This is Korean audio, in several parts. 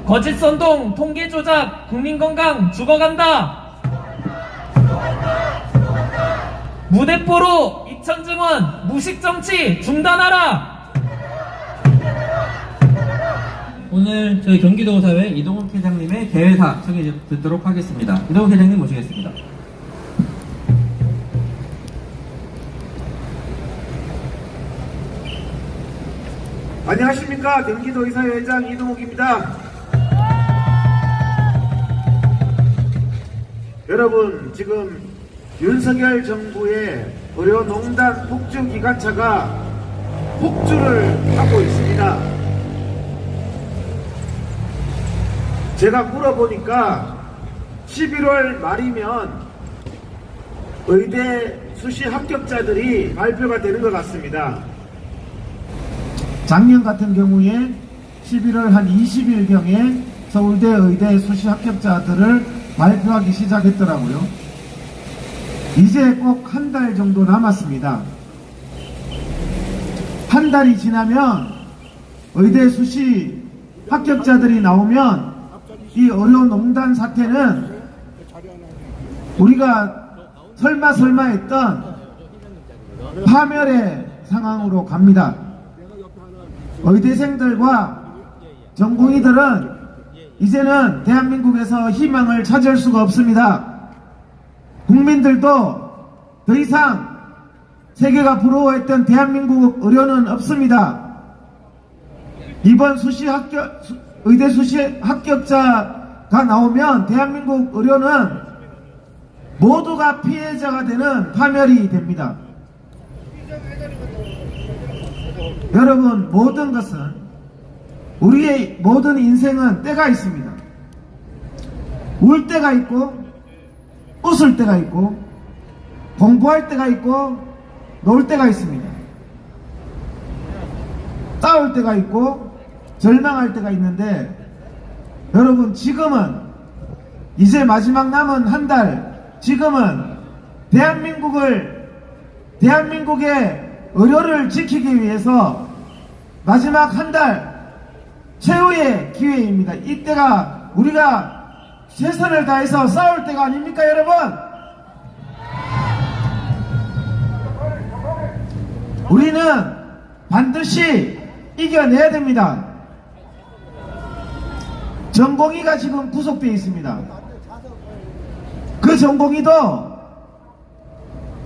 거짓 선동, 통계 조작, 국민 건강 죽어간다. 무대포로 2천 증원, 무식 정치 중단하라. 오늘 저희 경기도사회 이동욱 회장님의 개회사 청해 듣도록 하겠습니다. 이동욱 회장님 모시겠습니다. 안녕하십니까. 경기도 이사회장 이동욱입니다. 여러분, 지금 윤석열 정부의 의료농단 폭주기관차가 폭주를 하고 있습니다. 제가 물어보니까 11월 말이면 의대 수시 합격자들이 발표가 되는 것 같습니다. 작년 같은 경우에 11월 한 20일경에 서울대 의대 수시 합격자들을 발표하기 시작했더라고요. 이제 꼭 한 달 정도 남았습니다. 한 달이 지나면 의대 수시 합격자들이 나오면 이 의료농단 사태는 우리가 설마 했던 파멸의 상황으로 갑니다. 의대생들과 전공의들은 이제는 대한민국에서 희망을 찾을 수가 없습니다. 국민들도 더 이상 세계가 부러워했던 대한민국 의료는 없습니다. 이번 의대 수시 합격자가 나오면 대한민국 의료는 모두가 피해자가 되는 파멸이 됩니다. 여러분, 모든 것은 우리의 모든 인생은 때가 있습니다. 울 때가 있고 웃을 때가 있고 공부할 때가 있고 놀 때가 있습니다. 싸울 때가 있고 절망할 때가 있는데, 여러분, 지금은 이제 마지막 남은 한 달, 지금은 대한민국의 의료를 지키기 위해서 마지막 한 달 최후의 기회입니다. 이때가 우리가 최선을 다해서 싸울 때가 아닙니까, 여러분? 우리는 반드시 이겨내야 됩니다. 전공의가 지금 구속되어 있습니다. 그 전공의도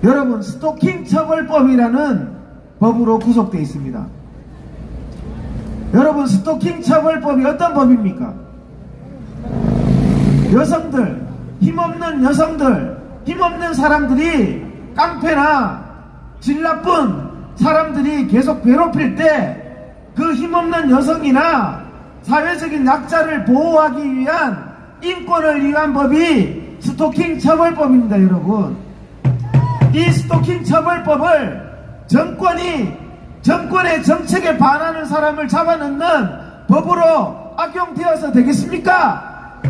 여러분 스토킹 처벌법이라는 법으로 구속되어 있습니다. 여러분, 스토킹 처벌법이 어떤 법입니까? 여성들, 힘없는 여성들, 힘없는 사람들이 깡패나 질 나쁜 사람들이 계속 괴롭힐 때 그 힘없는 여성이나 사회적인 약자를 보호하기 위한 인권을 위한 법이 스토킹 처벌법입니다. 여러분, 이 스토킹 처벌법을 정권의 정책에 반하는 사람을 잡아넣는 법으로 악용되어서 되겠습니까?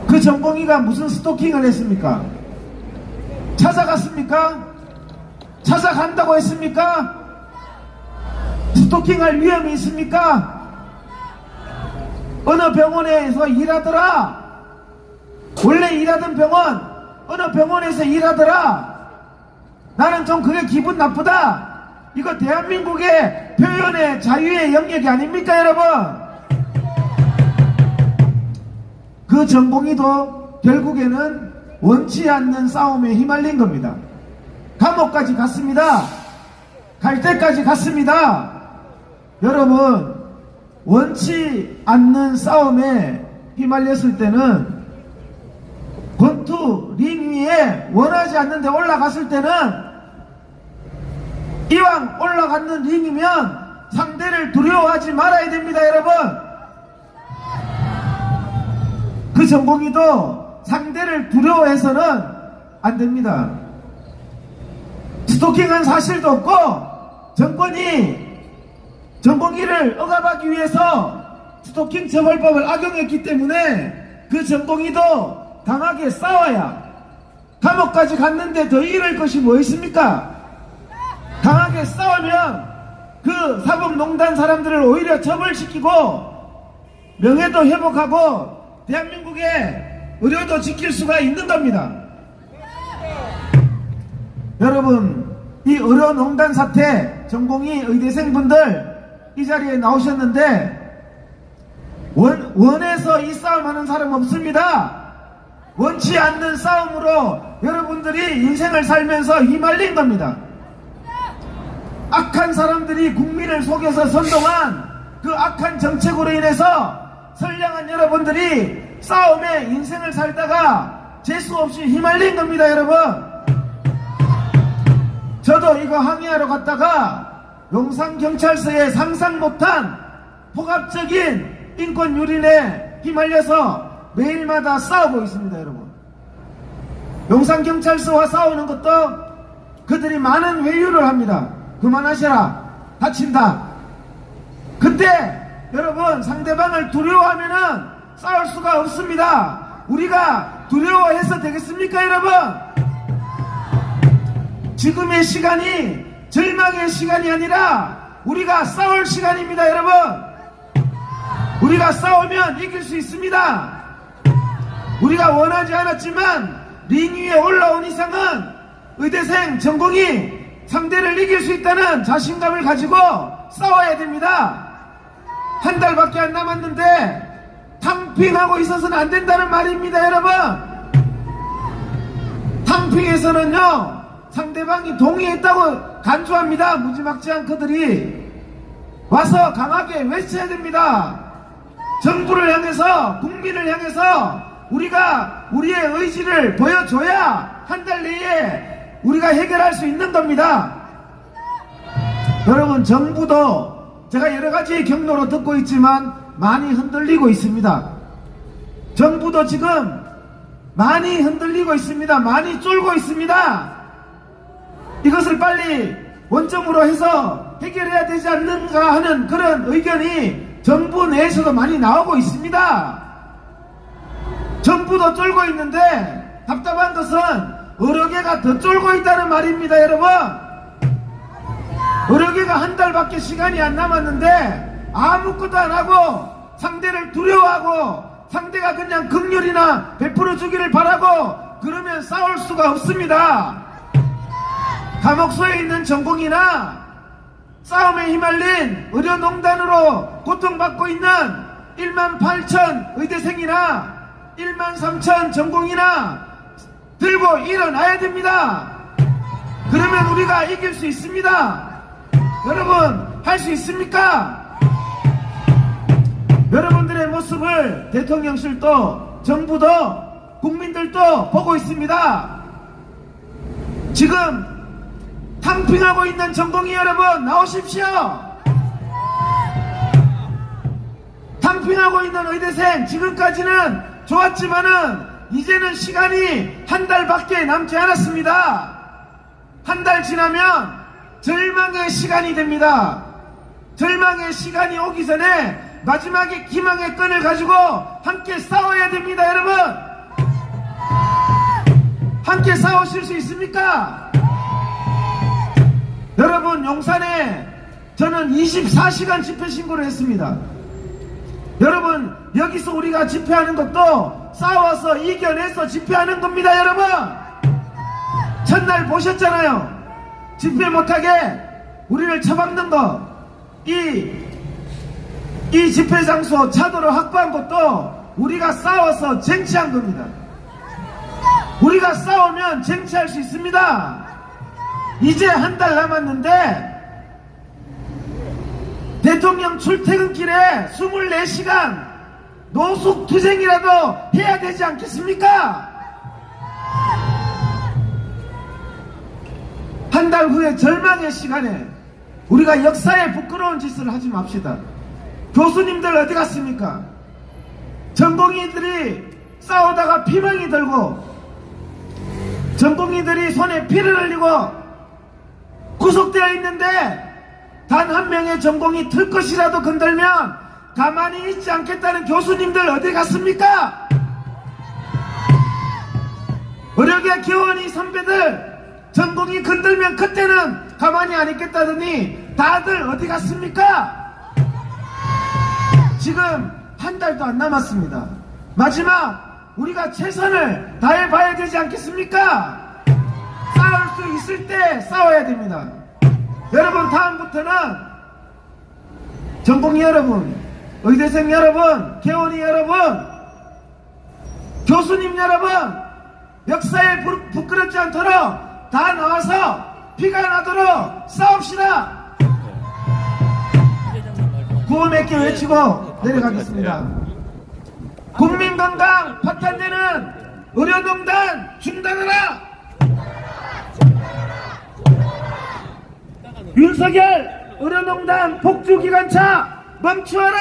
그 전공의가 무슨 스토킹을 했습니까? 찾아갔습니까? 찾아간다고 했습니까? 스토킹할 위험이 있습니까? 어느 병원에서 일하더라, 원래 일하던 병원, 어느 병원에서 일하더라, 나는 좀 그게 기분 나쁘다. 이거 대한민국의 표현의 자유의 영역이 아닙니까, 여러분? 그 전공의도 결국에는 원치 않는 싸움에 휘말린 겁니다. 감옥까지 갔습니다. 갈 때까지 갔습니다. 여러분, 원치 않는 싸움에 휘말렸을 때는 권투 링 위에 원하지 않는데 올라갔을 때는 이왕 올라갔는 링이면 상대를 두려워하지 말아야 됩니다. 여러분, 그 전공의도 상대를 두려워해서는 안 됩니다. 스토킹한 사실도 없고 전공의를 억압하기 위해서 스토킹 처벌법을 악용했기 때문에 그 전공의도 강하게 싸워야, 감옥까지 갔는데 더 잃을 것이 뭐 있습니까? 강하게 싸우면 그 사법농단 사람들을 오히려 처벌시키고 명예도 회복하고 대한민국의 의료도 지킬 수가 있는 겁니다. 여러분, 이 의료농단 사태 전공의 의대생분들 이 자리에 나오셨는데 원해서 이 싸움하는 사람 없습니다. 원치 않는 싸움으로 여러분들이 인생을 살면서 휘말린 겁니다. 악한 사람들이 국민을 속여서 선동한 그 악한 정책으로 인해서 선량한 여러분들이 싸움에 인생을 살다가 재수없이 휘말린 겁니다. 여러분, 저도 이거 항의하러 갔다가 용산경찰서에 상상 못한 폭압적인 인권 유린에 휘말려서 매일마다 싸우고 있습니다. 여러분, 용산경찰서와 싸우는 것도 그들이 많은 회유를 합니다. 그만하셔라, 다친다. 그때 여러분, 상대방을 두려워하면은 싸울 수가 없습니다. 우리가 두려워해서 되겠습니까? 여러분, 지금의 시간이 절망의 시간이 아니라 우리가 싸울 시간입니다. 여러분, 우리가 싸우면 이길 수 있습니다. 우리가 원하지 않았지만 링 위에 올라온 이상은 의대생 전공이 상대를 이길 수 있다는 자신감을 가지고 싸워야 됩니다. 한 달밖에 안 남았는데 탕핑하고 있어서는 안 된다는 말입니다. 여러분, 탕핑에서는요 상대방이 동의했다고 간주합니다. 무지막지한 그들이 와서 강하게 외쳐야 됩니다. 정부를 향해서, 국민을 향해서 우리가 우리의 의지를 보여줘야 한 달 내에 우리가 해결할 수 있는 겁니다. 여러분, 정부도 제가 여러가지 경로로 듣고 있지만 많이 흔들리고 있습니다. 정부도 지금 많이 흔들리고 있습니다. 많이 쫄고 있습니다. 이것을 빨리 원점으로 해서 해결해야 되지 않는가 하는 그런 의견이 정부 내에서도 많이 나오고 있습니다. 정부도 쫄고 있는데 답답한 것은 의료계가 더 쫄고 있다는 말입니다. 여러분, 의료계가 한 달밖에 시간이 안 남았는데 아무것도 안 하고 상대를 두려워하고 상대가 그냥 긍휼이나 베풀어 주기를 바라고 그러면 싸울 수가 없습니다. 감옥소에 있는 전공이나 싸움에 휘말린 의료농단으로 고통받고 있는 1만 8천 의대생이나 1만 3천 전공이나 들고 일어나야 됩니다. 그러면 우리가 이길 수 있습니다. 여러분, 할 수 있습니까? 여러분들의 모습을 대통령실도 정부도 국민들도 보고 있습니다. 지금 탕핑하고 있는 전공의 여러분, 나오십시오. 탕핑하고 있는 의대생, 지금까지는 좋았지만은 이제는 시간이 한 달밖에 남지 않았습니다. 한 달 지나면 절망의 시간이 됩니다. 절망의 시간이 오기 전에 마지막에 기망의 끈을 가지고 함께 싸워야 됩니다. 여러분, 함께 싸우실 수 있습니까? 여러분, 용산에 저는 24시간 집회 신고를 했습니다. 여러분, 여기서 우리가 집회하는 것도 싸워서 이겨내서 집회하는 겁니다. 여러분, 첫날 보셨잖아요. 집회 못하게 우리를 처박는 거, 이 집회 장소 차도를 확보한 것도 우리가 싸워서 쟁취한 겁니다. 우리가 싸우면 쟁취할 수 있습니다. 이제 한 달 남았는데 대통령 출퇴근길에 24시간 노숙투쟁이라도 해야 되지 않겠습니까? 한 달 후에 절망의 시간에 우리가 역사에 부끄러운 짓을 하지 맙시다. 교수님들 어디 갔습니까? 전공의들이 싸우다가 피멍이 들고 전공의들이 손에 피를 흘리고 구속되어 있는데 단 한 명의 전공이 틀 것이라도 건들면 가만히 있지 않겠다는 교수님들 어디 갔습니까? 의료계 교원이 선배들 전공이 건들면 그때는 가만히 안 있겠다더니 다들 어디 갔습니까? 지금 한 달도 안 남았습니다. 마지막 우리가 최선을 다해봐야 되지 않겠습니까? 싸울 수 있을 때 싸워야 됩니다. 여러분, 다음부터는 전공의 여러분, 의대생 여러분, 개원이 여러분, 교수님 여러분, 역사에 부끄럽지 않도록 다 나와서 피가 나도록 싸웁시다. 구호 몇 개 외치고 내려가겠습니다. 국민건강 파탄되는 의료농단 중단하라. 윤석열 의료농단 폭주기관차 멈추어라.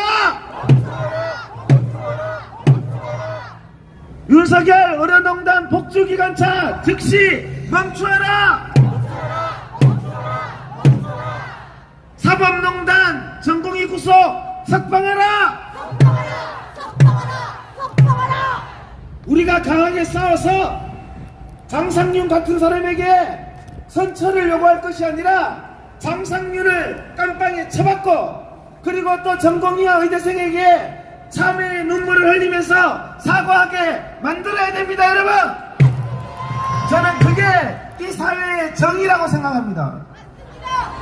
윤석열 의료농단 폭주기관차 즉시 멈추어라. 사법농단 전공의 구속 석방하라. 우리가 강하게 싸워서 장상윤 같은 사람에게 선처를 요구할 것이 아니라 장상윤을 깜빵에 쳐박고, 그리고 또 전공의와 의대생에게 참회의 눈물을 흘리면서 사과하게 만들어야 됩니다. 여러분, 저는 그게 이 사회의 정의라고 생각합니다.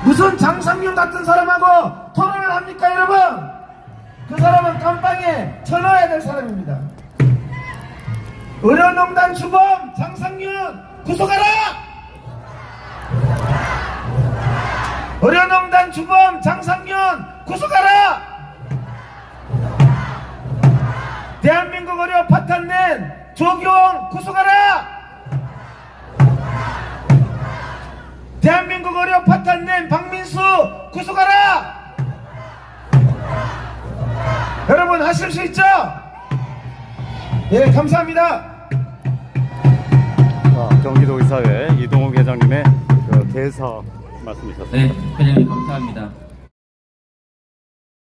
무슨 장상윤 같은 사람하고 토론을 합니까? 여러분, 그 사람은 깜빵에 쳐넣어야 될 사람입니다. 의료농단 주범 장상윤 구속하라. 의료농단 주범 장상윤 구속하라. 대한민국 의료 파탄낸 조경 구속하라. 대한민국 의료 파탄낸 박민수 구속하라. 여러분, 하실 수 있죠? 예, 감사합니다. 경기도 의사회 이동욱 회장님의 그 대사 말씀이셨습니다. 네, 회장님 감사합니다.